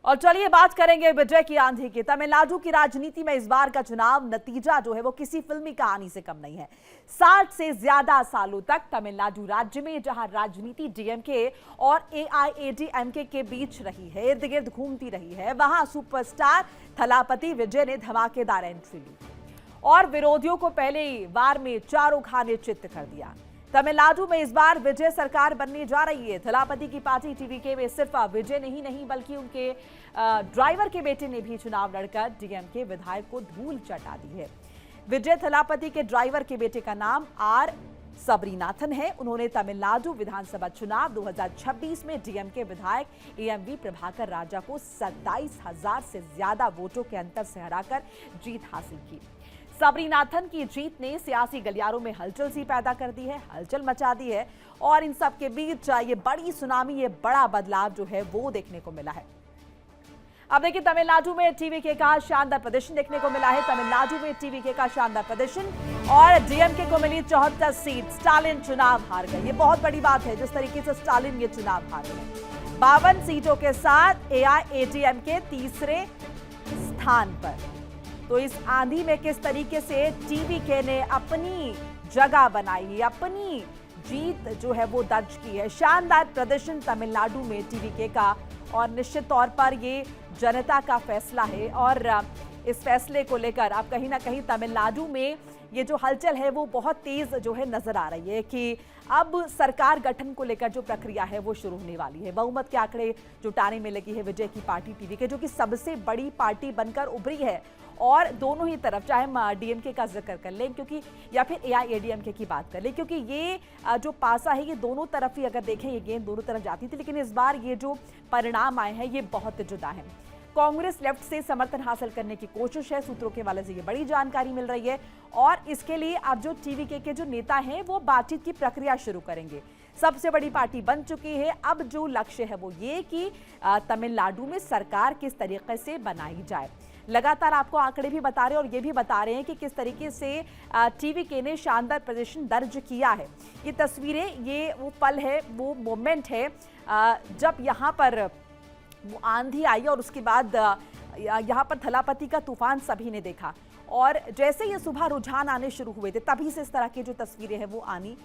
और चलिए बात करेंगे विजय की आंधी की। तमिलनाडु की राजनीति में इस बार का चुनाव नतीजा जो है वो किसी फिल्मी कहानी से कम नहीं है। 60 से ज्यादा सालों तक तमिलनाडु राज्य में जहां राजनीति डीएमके और एआईएडीएमके के बीच रही है, इर्द गिर्द घूमती रही है, वहां सुपरस्टार थलापति विजय ने धमाकेदार एंट्री ली और विरोधियों को पहले ही वार में चारों खाने चित्त कर दिया। तमिलनाडु में इस बार विजय सरकार बनने जा रही है। थलापति की पार्टी टीवीके में सिर्फ विजय नहीं बल्कि उनके ड्राइवर के बेटे ने भी चुनाव लड़कर डीएमके विधायक को धूल चटा दी है। विजय थलापति के ड्राइवर के बेटे का नाम आर सबरीनाथन है। उन्होंने तमिलनाडु विधानसभा चुनाव 2026 में डीएमके विधायक एएमवी प्रभाकर राजा को 27,000 से ज्यादा वोटों के अंतर से हराकर जीत हासिल की। सबरीनाथन की जीत ने सियासी गलियारों में हलचल सी पैदा कर दी है, हलचल मचा दी है और इन सब के बीच ये बड़ी सुनामी, ये बड़ा बदलाव जो है वो देखने को मिला है। अब देखिए, तमिलनाडु में टीवीके का शानदार प्रदर्शन देखने को मिला है। तमिलनाडु में टीवीके का शानदार प्रदर्शन और डीएमके को मिली 74 सीट। स्टालिन चुनाव हार गए, ये बहुत बड़ी बात है जिस तरीके से स्टालिन ये चुनाव हार गए। 52 सीटों के साथ एआईएडीएमके तीसरे स्थान पर। तो इस आंधी में किस तरीके से टीवीके ने अपनी जगह बनाई, अपनी जीत जो है वो दर्ज की है। शानदार प्रदर्शन तमिलनाडु में टीवीके का और निश्चित तौर पर ये जनता का फैसला है और इस फैसले को लेकर अब कहीं ना कहीं तमिलनाडु में ये जो हलचल है वो बहुत तेज जो है नजर आ रही है कि अब सरकार गठन को लेकर जो प्रक्रिया है वो शुरू होने वाली है। बहुमत के आंकड़े जुटाने में लगी है विजय की पार्टी टीवीके, जो कि सबसे बड़ी पार्टी बनकर उभरी है। और दोनों ही तरफ, चाहे हम डीएमके का जिक्र कर लें क्योंकि या फिर एआईएडीएमके की बात कर लें, क्योंकि ये जो पासा है ये दोनों तरफ ही, अगर देखें ये गेंद दोनों तरफ जाती थी, लेकिन इस बार ये जो परिणाम आए हैं ये बहुत जुदा है। कांग्रेस लेफ्ट से समर्थन हासिल करने की कोशिश है, सूत्रों के हवाले से ये बड़ी जानकारी मिल रही है और इसके लिए अब जो टीवीके के जो नेता हैं वो बातचीत की प्रक्रिया शुरू करेंगे। सबसे बड़ी पार्टी बन चुकी है। अब जो लक्ष्य है वो ये कि तमिलनाडु में सरकार किस तरीके से बनाई जाए। लगातार आपको आंकड़े भी बता रहे हैं और ये भी बता रहे हैं कि किस तरीके से टीवीके ने शानदार प्रदर्शन दर्ज किया है। ये तस्वीरें, ये वो पल है, वो मोमेंट है जब यहाँ पर वो आंधी आई और उसके बाद यहाँ पर थलापति का तूफान सभी ने देखा और जैसे ये सुबह रुझान आने शुरू हुए थे तभी से इस तरह की जो तस्वीरें हैं वो आनी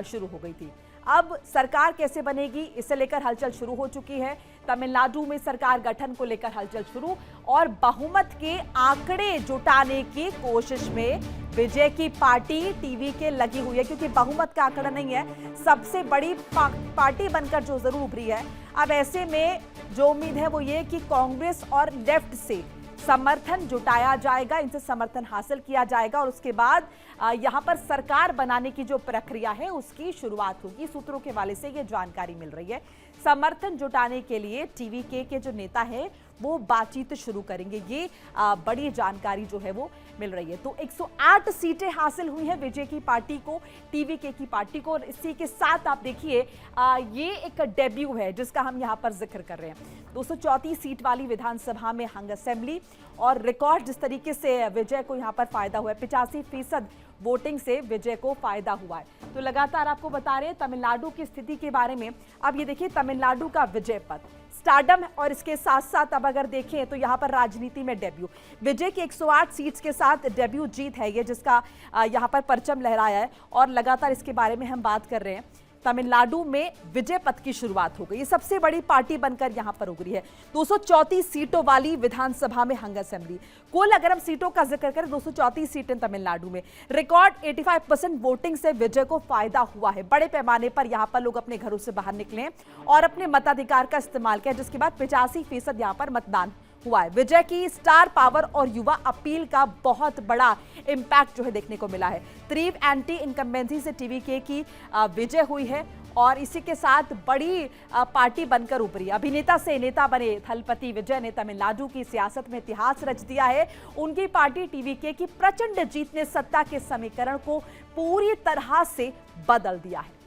शुरू हो गई थी। अब सरकार कैसे बनेगी, इसे लेकर हलचल शुरू हो चुकी है। तमिलनाडु में सरकार गठन को लेकर हलचल शुरू और बहुमत के आंकड़े जुटाने की कोशिश में विजय की पार्टी टीवीके लगी हुई है, क्योंकि बहुमत का आंकड़ा नहीं है, सबसे बड़ी पार्टी बनकर जो जरूर उभरी है। अब ऐसे में जो उम्मीद है वो ये कि कांग्रेस और लेफ्ट से समर्थन जुटाया जाएगा, इनसे समर्थन हासिल किया जाएगा और उसके बाद यहां पर सरकार बनाने की जो प्रक्रिया है उसकी शुरुआत होगी। सूत्रों के हवाले से ये जानकारी मिल रही है। समर्थन जुटाने के लिए टीवीके के जो नेता है वो बातचीत शुरू करेंगे, ये बड़ी जानकारी जो है वो मिल रही है। तो 108 सीटें हासिल हुई हैं विजय की पार्टी को, टीवीके की पार्टी को और इसी के साथ आप देखिए ये एक डेब्यू है जिसका हम यहाँ पर जिक्र कर रहे हैं। 234 सीट वाली विधानसभा में हंग असेंबली और रिकॉर्ड जिस तरीके से विजय को यहाँ पर फायदा हुआ है, 85% वोटिंग से विजय को फायदा हुआ है। तो लगातार आपको बता रहे हैं तमिलनाडु की स्थिति के बारे में। अब ये देखिए तमिलनाडु का विजय पथ, स्टारडम और इसके साथ साथ अब अगर देखें तो यहाँ पर राजनीति में डेब्यू, विजय की 108 सीट्स के साथ डेब्यू जीत है ये, जिसका यहाँ पर परचम लहराया है और लगातार इसके बारे में हम बात कर रहे हैं। तमिलनाडु में विजय पथ की शुरुआत हो गई, ये सबसे बड़ी पार्टी बनकर यहां पर उभरी है। 234 सीटों वाली विधानसभा में हंग असेंबली, कुल अगर हम सीटों का जिक्र करें 234 सीटें तमिलनाडु में, रिकॉर्ड 85% वोटिंग से विजय को फायदा हुआ है। बड़े पैमाने पर यहां पर लोग अपने घरों से बाहर निकले और अपने मताधिकार का इस्तेमाल किया, जिसके बाद 85% यहां पर मतदान हुआ है। विजय की स्टार पावर और युवा अपील का बहुत बड़ा इंपैक्ट जो है देखने को मिला है। तीव्र एंटी इनकम्बेंसी से टीवीके की विजय हुई है और इसी के साथ बड़ी पार्टी बनकर उभरी। अभिनेता से नेता बने थलपति विजय ने तमिलनाडु की सियासत में इतिहास रच दिया है। उनकी पार्टी टीवीके की प्रचंड जीत ने सत्ता के समीकरण को पूरी तरह से बदल दिया है।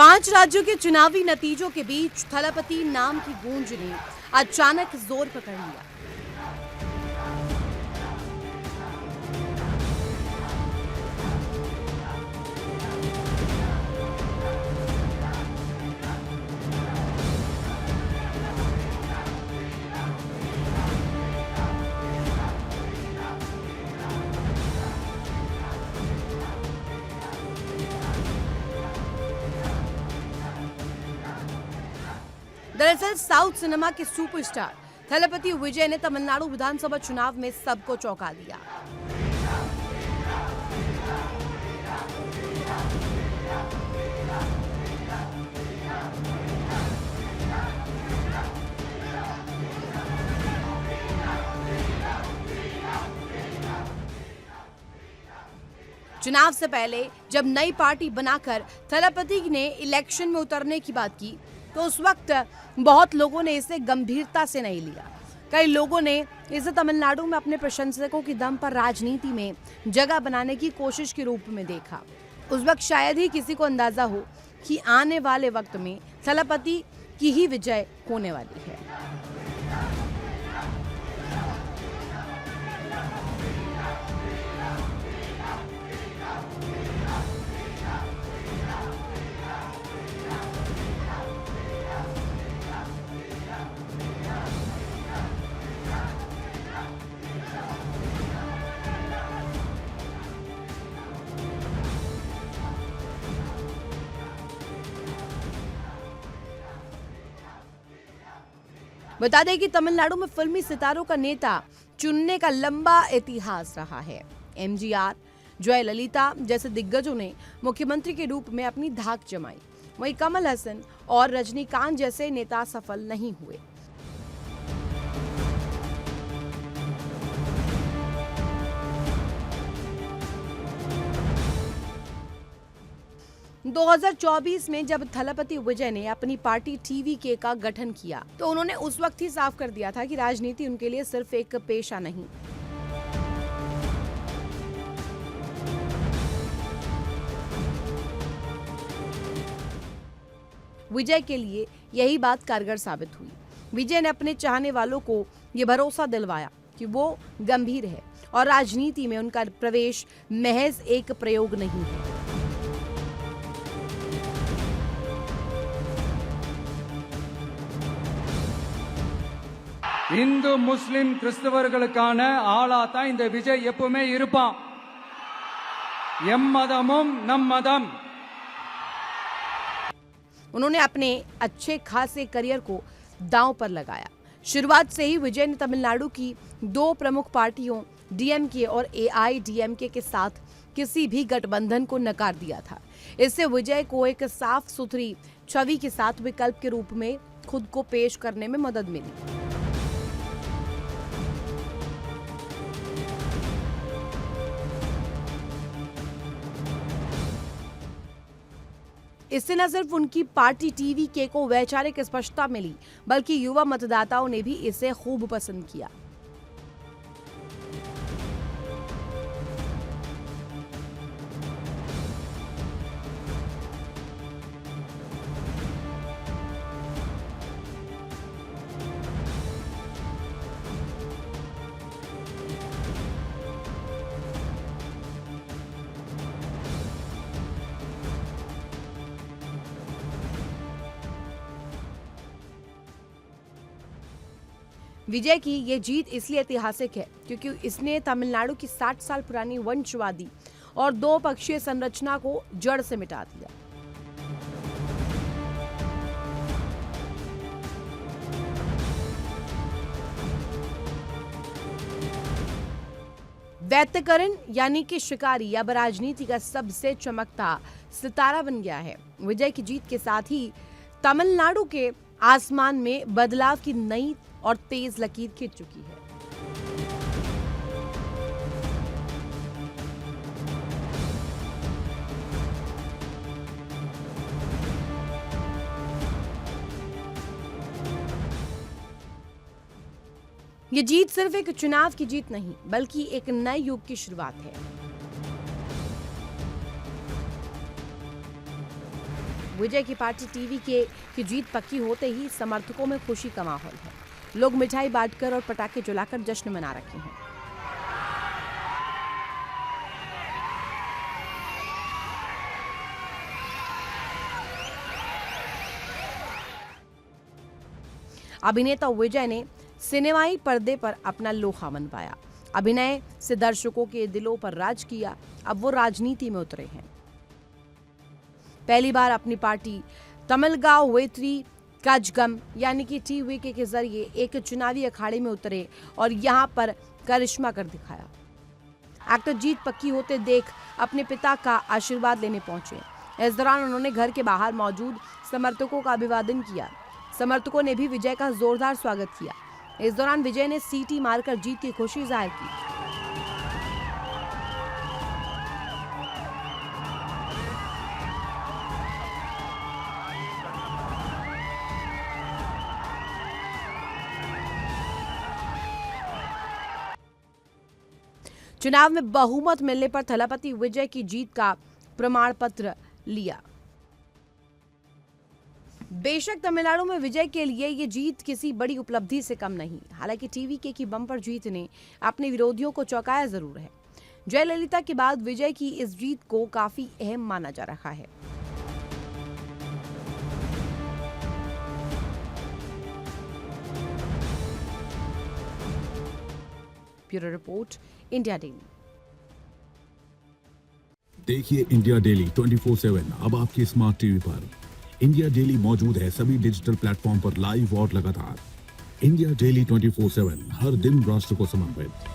5 राज्यों के चुनावी नतीजों के बीच थलपति नाम की गूंज ने अचानक जोर पकड़ लिया। दरअसल साउथ सिनेमा के सुपरस्टार थलपति विजय ने तमिलनाडु विधानसभा चुनाव में सबको चौंका दिया। चुनाव से पहले जब नई पार्टी बनाकर थलपति ने इलेक्शन में उतरने की बात की तो उस वक्त बहुत लोगों ने इसे गंभीरता से नहीं लिया। कई लोगों ने इसे तमिलनाडु में अपने प्रशंसकों की दम पर राजनीति में जगह बनाने की कोशिश के रूप में देखा। उस वक्त शायद ही किसी को अंदाजा हो कि आने वाले वक्त में थलपति की ही विजय होने वाली है। बता दें कि तमिलनाडु में फिल्मी सितारों का नेता चुनने का लंबा इतिहास रहा है। एमजीआर, जयललिता जैसे दिग्गजों ने मुख्यमंत्री के रूप में अपनी धाक जमाई। वहीं कमल हसन और रजनीकांत जैसे नेता सफल नहीं हुए। – 2024 में जब थलपति विजय ने अपनी पार्टी टीवीके का गठन किया तो उन्होंने उस वक्त ही साफ कर दिया था कि राजनीति उनके लिए सिर्फ एक पेशा नहीं। विजय के लिए यही बात कारगर साबित हुई। विजय ने अपने चाहने वालों को ये भरोसा दिलवाया कि वो गंभीर है और राजनीति में उनका प्रवेश महज एक प्रयोग नहीं है। இந்து முஸ்லிம் கிறிஸ்தவர்களுக்கான ஆளா தான் இந்த விஜய் எப்பவுமே இருப்பான். எம்மதமும் நம் மதம். उन्होंने अपने अच्छे खासे करियर को दांव पर लगाया। शुरुआत से ही विजय ने तमिलनाडु की दो प्रमुख पार्टियों डीएमके और एआईडीएमके के साथ किसी भी गठबंधन को नकार दिया था। इससे विजय को एक साफ सुथरी छवि के साथ विकल्प के रूप में खुद को पेश करने में मदद मिली। इससे न सिर्फ उनकी पार्टी टीवीके को वैचारिक स्पष्टता मिली बल्कि युवा मतदाताओं ने भी इसे खूब पसंद किया। विजय की ये जीत इसलिए ऐतिहासिक है क्योंकि इसने तमिलनाडु की 60 साल पुरानी वंशवादी और दो पक्षीय संरचना को जड़ से मिटा दिया। वैत्यकरण यानी कि शिकारी अब राजनीति का सबसे चमकता सितारा बन गया है। विजय की जीत के साथ ही तमिलनाडु के आसमान में बदलाव की नई और तेज लकीर खिंच चुकी है। ये जीत सिर्फ एक चुनाव की जीत नहीं बल्कि एक नए युग की शुरुआत है। विजय की पार्टी टीवी की जीत पक्की होते ही समर्थकों में खुशी का माहौल है। लोग मिठाई बांटकर और पटाखे जलाकर जश्न मना रहे हैं। अभिनेता विजय ने सिनेमाई पर्दे पर अपना लोहा मनवाया। अभिनय से दर्शकों के दिलों पर राज किया। अब वो राजनीति में उतरे हैं। पहली बार अपनी पार्टी तमिलगांव वेत्री कजगम यानी कि टीवीके के जरिए एक चुनावी अखाड़े में उतरे और यहां पर करिश्मा कर दिखाया। एक्टर जीत पक्की होते देख अपने पिता का आशीर्वाद लेने पहुंचे। इस दौरान उन्होंने घर के बाहर मौजूद समर्थकों का अभिवादन किया। समर्थकों ने भी विजय का जोरदार स्वागत किया। इस दौरान विजय ने सीटी मारकर जीत की खुशी जाहिर की। चुनाव में बहुमत मिलने पर थलपति विजय की जीत का प्रमाण पत्र लिया। बेशक तमिलनाडु में विजय के लिए ये जीत किसी बड़ी उपलब्धि से कम नहीं। हालांकि टीवीके की बम्पर जीत ने अपने विरोधियों को चौंकाया जरूर है। जयललिता के बाद विजय की इस जीत को काफी अहम माना जा रहा है। Bureau report, India daily. देखिए इंडिया डेली 24/7 अब आपके स्मार्ट टीवी पर। इंडिया डेली मौजूद है सभी डिजिटल प्लेटफॉर्म पर लाइव और लगातार। इंडिया डेली 24/7 हर दिन राष्ट्र को समर्पित।